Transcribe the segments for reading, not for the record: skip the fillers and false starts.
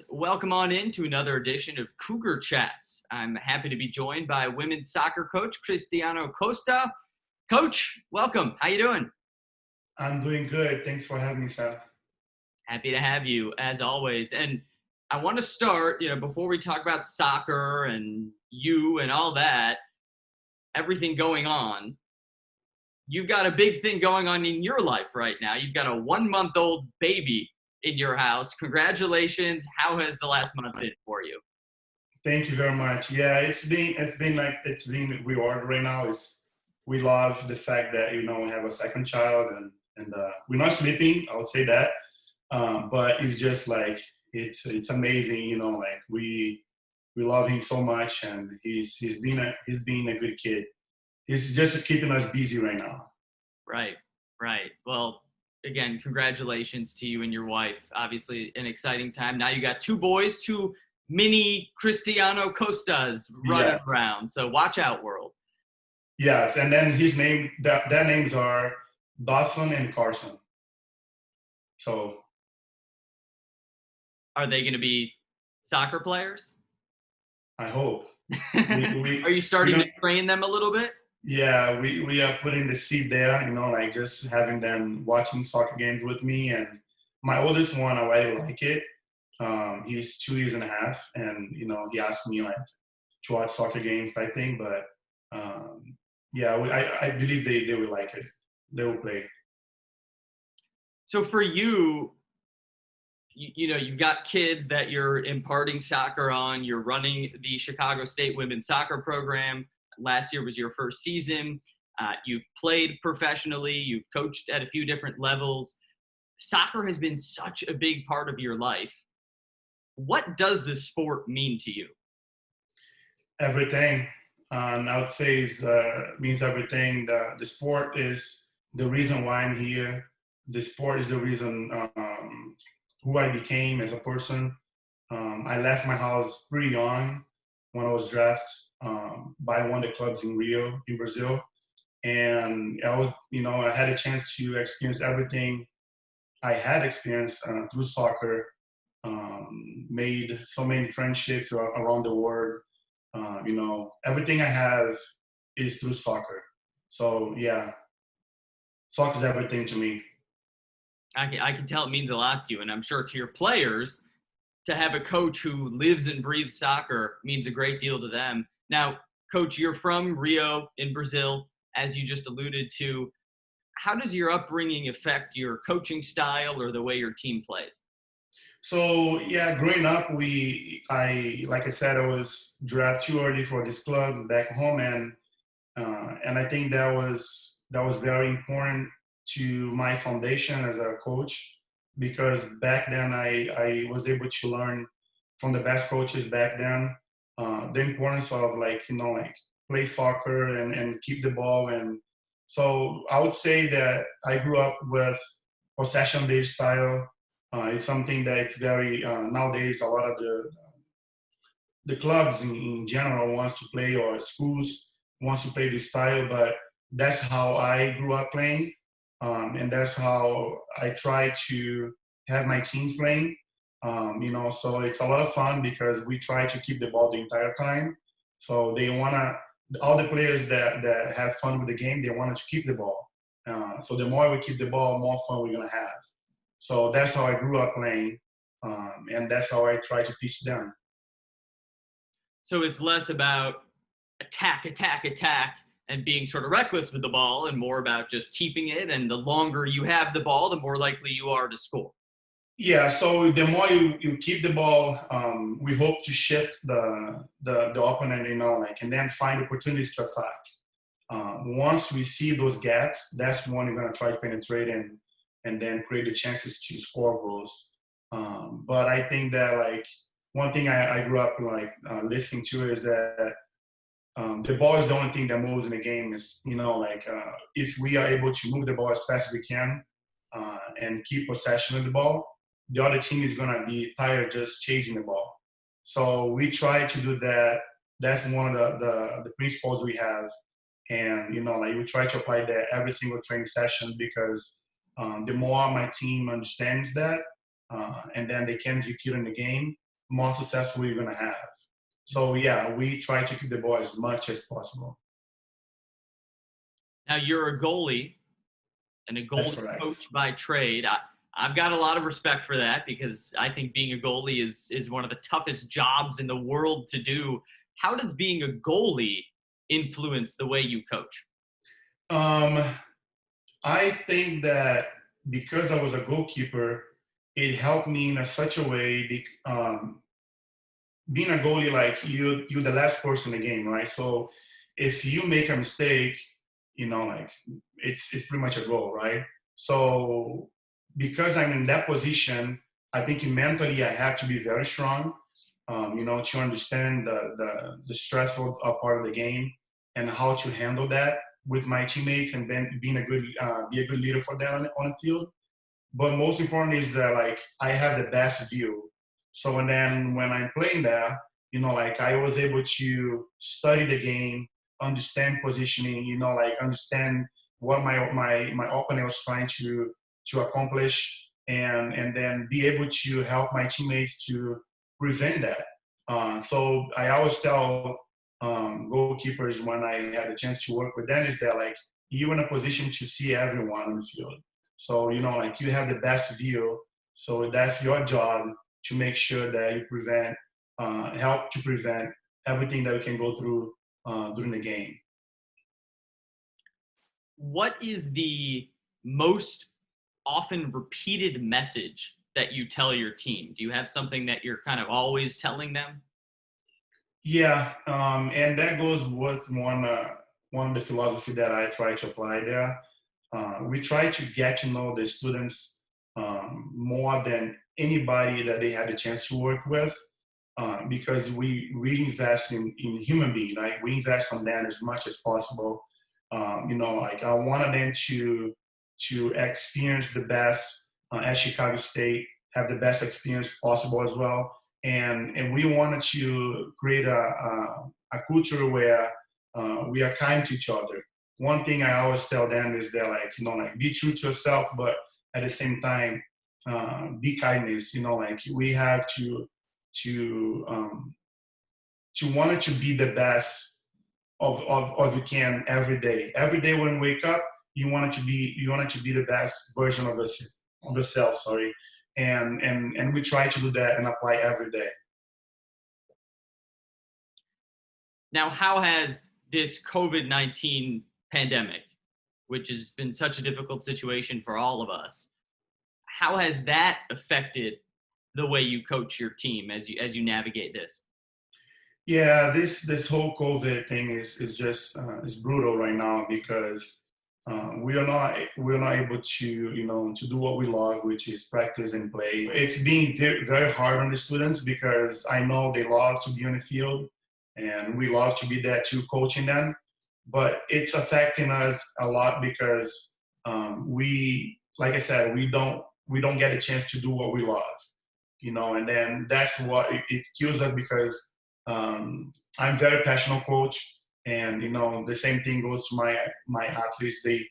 Welcome on in to another edition of Cougar Chats. I'm happy to be joined by women's soccer coach Cristiano Costa. Coach, welcome. How you doing? I'm doing good. Thanks for having me, Seth. Happy to have you as always. And I want to start, before we talk about soccer and you and all that, everything going on. You've got a big thing going on in your life right now. You've got a 1-month-old baby in your house. Congratulations. How has the last month been for you? Thank you very much. Yeah, it's been reward right now. We love the fact that we have a second child and we're not sleeping. I would say that, but it's just like it's amazing. Like we love him so much, and he's being a good kid. He's just keeping us busy right now. Right, right. Well, again, congratulations to you and your wife. Obviously, an exciting time. Now you got two boys, two mini Cristiano Costas running Yes, around. So watch out, world. yes, and then his name their names are Dawson and Carson. So Are they going to be soccer players? I hope we we Are you we starting to don't. train them a little bit? Yeah, we are putting the seed there, like just having them watching soccer games with me. And my oldest one already like it. He's 2 years and a half, and he asked me like to watch soccer games type thing. But yeah, I believe they will like it. They will play. So for you, you've got kids that you're imparting soccer on. You're running the Chicago State women's soccer program. Last year was your first season. You've played professionally. You've coached at a few different levels. Soccer has been such a big part of your life. What does the sport mean to you? Everything. And I would say it means everything. The sport is the reason why I'm here. The sport is the reason who I became as a person. I left my house pretty young when I was drafted by one of the clubs in Rio, in Brazil. And I had a chance to experience everything I had experienced through soccer, made so many friendships around the world. Everything I have is through soccer. So yeah, soccer is everything to me. I can tell it means a lot to you, and I'm sure to your players, to have a coach who lives and breathes soccer means a great deal to them. Now, Coach, you're from Rio in Brazil, as you just alluded to. How does your upbringing affect your coaching style or the way your team plays? So yeah, growing up, I like I said, I was drafted too early for this club back home, and I think that was very important to my foundation as a coach, because back then I was able to learn from the best coaches back then, the importance of like play soccer and keep the ball. And so I would say that I grew up with possession based style. It's something that it's very nowadays a lot of the clubs in general wants to play, or schools wants to play this style. But that's how I grew up playing, and that's how I try to have my teams playing. So it's a lot of fun because we try to keep the ball the entire time. So they wanna all the players that have fun with the game, they want to keep the ball. So the more we keep the ball, more fun we're gonna have. So that's how I grew up playing, and that's how I try to teach them. So it's less about attack, attack, attack, and being sort of reckless with the ball, and more about just keeping it. And the longer you have the ball, the more likely you are to score. Yeah, so the more you keep the ball, we hope to shift the opponent, and then find opportunities to attack. Once we see those gaps, that's when we're gonna try to penetrate and then create the chances to score goals. But I think that like one thing I grew up like listening to is that the ball is the only thing that moves in the game. Is if we are able to move the ball as fast as we can, and keep possession of the ball, the other team is gonna be tired just chasing the ball. So we try to do that. That's one of the principles we have, and like we try to apply that every single training session, because the more my team understands that, and then they can execute in the game, more successful you're gonna have. So yeah, we try to keep the ball as much as possible. Now you're a goalie and a That's goalie correct. coach by trade. I've got a lot of respect for that because I think being a goalie is one of the toughest jobs in the world to do. How does being a goalie influence the way you coach? Um, I think that because I was a goalkeeper, it helped me in such a way. Being a goalie, like you're the last person in the game, right? So if you make a mistake, like it's pretty much a goal, right? So because I'm in that position, I think mentally I have to be very strong, to understand the stressful part of the game and how to handle that with my teammates, and then be a good leader for them on the field. But most important is that like I have the best view. So and then when I'm playing there, like I was able to study the game, understand positioning, like understand what my opponent was trying to accomplish, and then be able to help my teammates to prevent that. So I always tell goalkeepers when I had a chance to work with them is that like you're in a position to see everyone on the field. So, like you have the best view. So that's your job to make sure that you help to prevent everything that we can go through during the game. What is the most often repeated message that you tell your team? Do you have something that you're kind of always telling them? Yeah, and that goes with one of the philosophy that I try to apply there. We try to get to know the students more than anybody that they had a chance to work with, because we really invest in human being, right? We invest on them as much as possible. Like I wanted them to experience the best at Chicago State, have the best experience possible as well, and we wanted to create a culture where we are kind to each other. One thing I always tell them is that like like be true to yourself, but at the same time be kindness. Like we have to want it to be the best of you can every day. Every day when you wake up, you want it to be the best version of yourself. Sorry, and we try to do that and apply every day. Now, how has this COVID-19 pandemic, which has been such a difficult situation for all of us, how has that affected the way you coach your team as you navigate this? Yeah, this whole COVID thing is just is brutal right now because we are not able to to do what we love, which is practice and play. It's been very, very hard on the students because I know they love to be on the field, and we love to be there too, coaching them. But it's affecting us a lot because like I said, we don't get a chance to do what we love, and then that's what it kills us because I'm very passionate coach, and the same thing goes to my athletes. They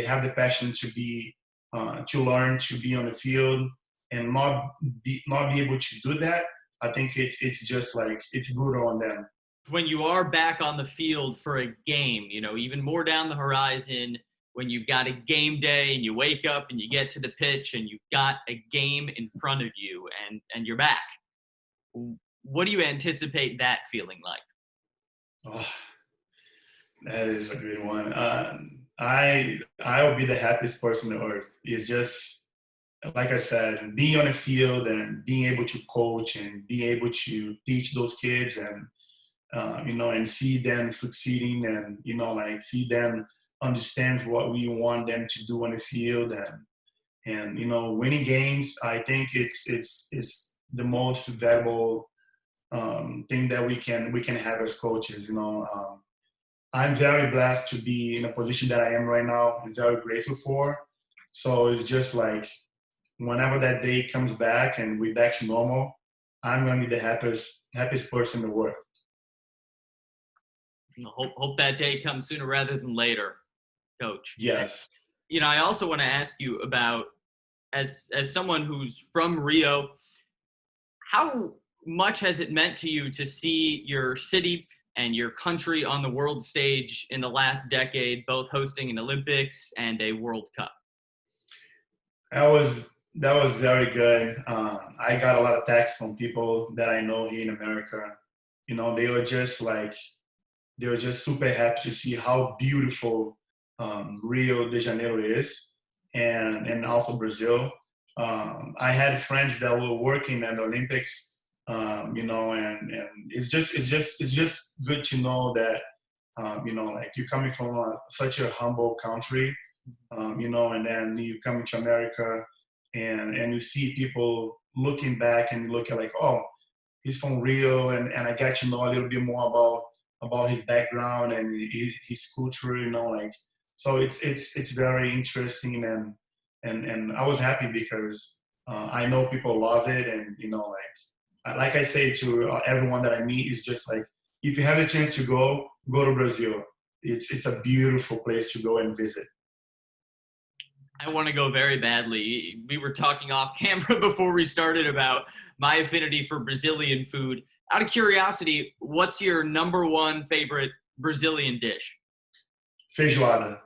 have the passion to learn to be on the field and not be able to do that. I think it's just like it's brutal on them. When you are back on the field for a game, even more down the horizon, when you've got a game day and you wake up and you get to the pitch and you've got a game in front of you and you're back, what do you anticipate that feeling like? Oh, that is a good one. I'll be the happiest person on earth. It's just like I said, being on the field and being able to coach and being able to teach those kids and and see them succeeding and like see them understand what we want them to do on the field and winning games. I think it's the most valuable thing that we can have as coaches. I'm very blessed to be in a position that I am right now. I'm very grateful for. So it's just like whenever that day comes back and we're back to normal, I'm gonna be the happiest person in the world. Hope that day comes sooner rather than later, Coach. Yes. I also want to ask you about as someone who's from Rio, how much has it meant to you to see your city and your country on the world stage in the last decade, both hosting an Olympics and a World Cup? That was very good. I got a lot of texts from people that I know here in America. They were just like they were just super happy to see how beautiful Rio de Janeiro is, and also Brazil. I had friends that were working at the Olympics, and it's just good to know that like you're coming from such a humble country, and then you come to America, and you see people looking back and look at like, oh, he's from Rio, and I got to know a little bit more about his background and his culture, like so it's very interesting, and I was happy because I know people love it, and like I say to everyone that I meet is just like, if you have a chance to go to Brazil. It's a beautiful place to go and visit. I want to go very badly. We were talking off camera before we started about my affinity for Brazilian food. Out of curiosity, what's your number one favorite Brazilian dish? Feijoada.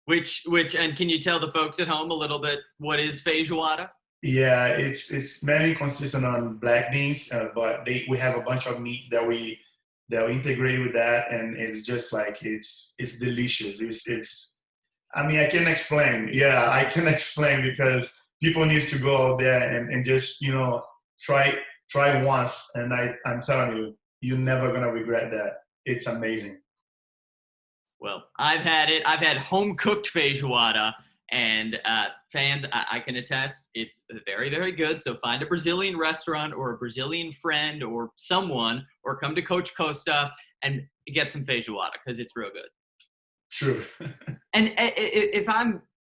And can you tell the folks at home a little bit what is feijoada? Yeah, it's mainly consistent on black beans, but we have a bunch of meats that we integrate with that, and it's just like it's delicious. It's I mean, I can explain. Yeah, I can explain because people need to go out there and just try once, and I'm telling you, you're never gonna regret that. It's amazing. Well, I've had it. I've had home cooked feijoada, and fans, I can attest, it's very, very good. So find a Brazilian restaurant or a Brazilian friend or someone, or come to Coach Costa and get some feijoada because it's real good. True. And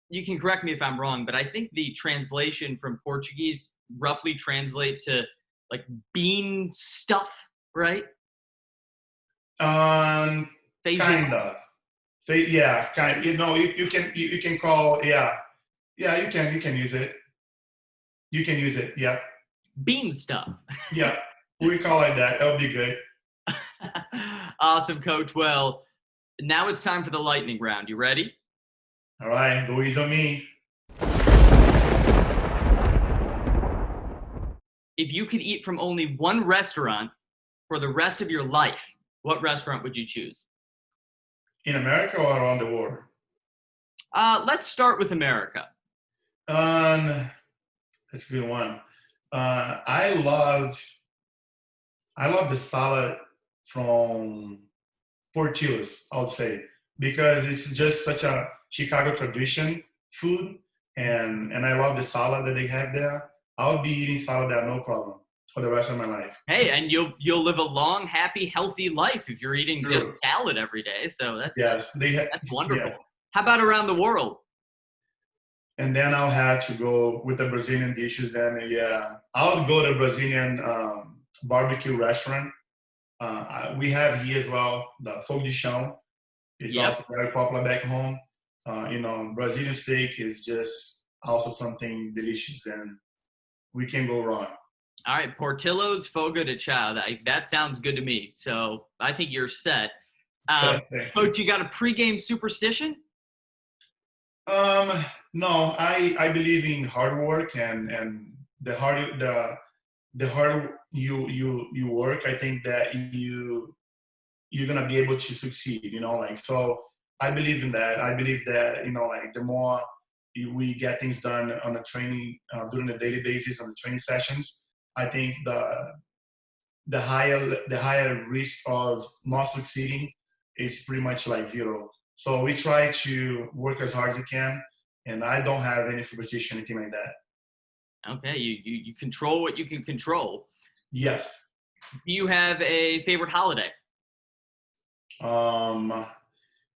you can correct me if I'm wrong, but I think the translation from Portuguese roughly translate to like bean stuff, right? Kind of. Yeah, kind. You can call, yeah, you can use it. You can use it. Yeah. Bean stuff. Yeah, we call it that. That'll be good. Awesome, Coach. Well, now it's time for the lightning round. You ready? All right, go easy on me. If you could eat from only one restaurant for the rest of your life, what restaurant would you choose? In America or around the world? Let's start with America. That's a good one. I love the salad from Portillo's, I would say, because it's just such a Chicago tradition food, and I love the salad that they have there. I'll be eating salad there, no problem, for the rest of my life. Hey, and you'll live a long, happy, healthy life if you're eating True. just salad every day. So Yes, that's wonderful. yeah. How about around the world? And then I'll have to go with the Brazilian dishes. Then yeah, I'll go to Brazilian barbecue restaurant. We have here as well the fogo de chão. It's Yep. also very popular back home. Brazilian steak is just also something delicious, and we can go wrong. All right, Portillo's Fogo de Chao. That sounds good to me. So I think you're set. Thank you. Coach, you got a pregame superstition? No, I believe in hard work, and the harder you work, I think that you're gonna be able to succeed. Like so. I believe in that. I believe that like the more we get things done on the training during the daily basis on the training sessions, I think the higher risk of not succeeding is pretty much like zero. So we try to work as hard as we can, and I don't have any superstition, anything like that. Okay, you control what you can control. Yes. Do you have a favorite holiday?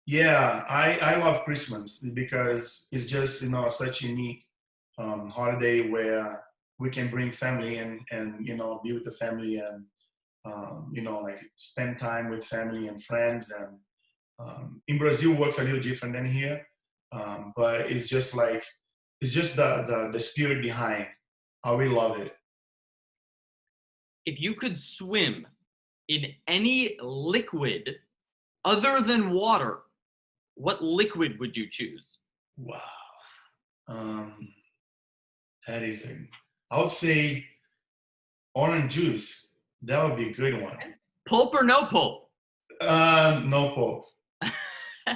Yeah, I love Christmas because it's just such a unique holiday where we can bring family and be with the family, and like spend time with family and friends. And in Brazil works a little different than here, but it's just the spirit behind. I really love it. if you could swim in any liquid other than water, what liquid would you choose? Wow. Um, that is I would say orange juice. That would be a good one. Pulp or no pulp? No pulp.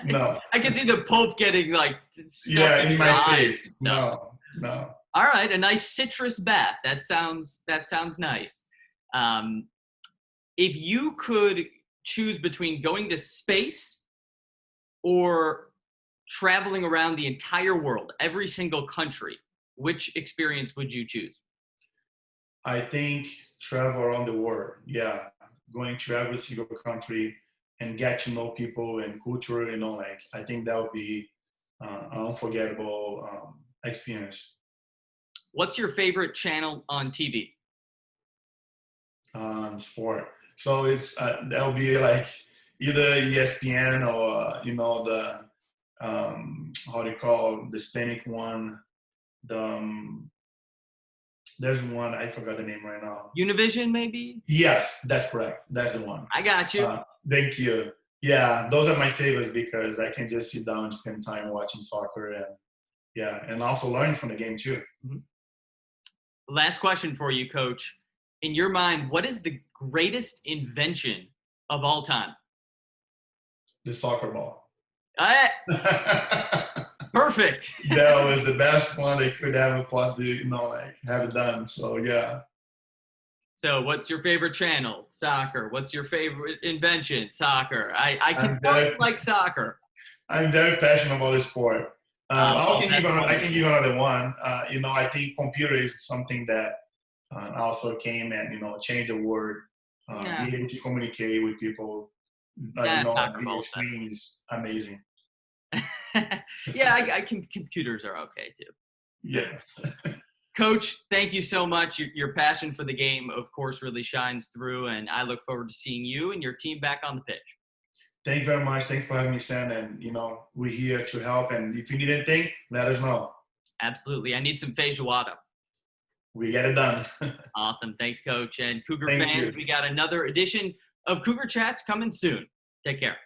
No. I can see the pulp getting like stuck Yeah, in in your my eyes face. and stuff. No. All right, a nice citrus bath. That sounds nice. If you could choose between going to space or traveling around the entire world, every single country, which experience would you choose? I think travel around the world. Yeah, going to every single country and get to know people and culture. Like I think that would be an unforgettable experience. What's your favorite channel on TV? Sport. So it's that'll be like either ESPN or the how do you call the Hispanic one. The there's one I forgot the name right now. Univision, maybe? Yes, that's correct. That's the one. I got you. Thank you. Yeah, those are my favorites because I can just sit down and spend time watching soccer and also learn from the game too. Mm-hmm. Last question for you, Coach. In your mind, what is the greatest invention of all time? The soccer ball. Perfect. That was the best one they could ever possibly, have it done. So yeah. So what's your favorite channel? Soccer. What's your favorite invention? Soccer. I can tell you like soccer. I'm very passionate about the sport. I can give another one. I think computer is something that also came and changed the world. Being able to communicate with people, via screen is amazing. Yeah, computers are okay too. Yeah. Coach, thank you so much. Your passion for the game, of course, really shines through, and I look forward to seeing you and your team back on the pitch. Thank you very much. Thanks for having me, Sam. And, we're here to help. And if you need anything, let us know. Absolutely. I need some feijoada. We get it done. Awesome. Thanks, Coach. And Cougar fans, we got another edition of Cougar Chats coming soon. Take care.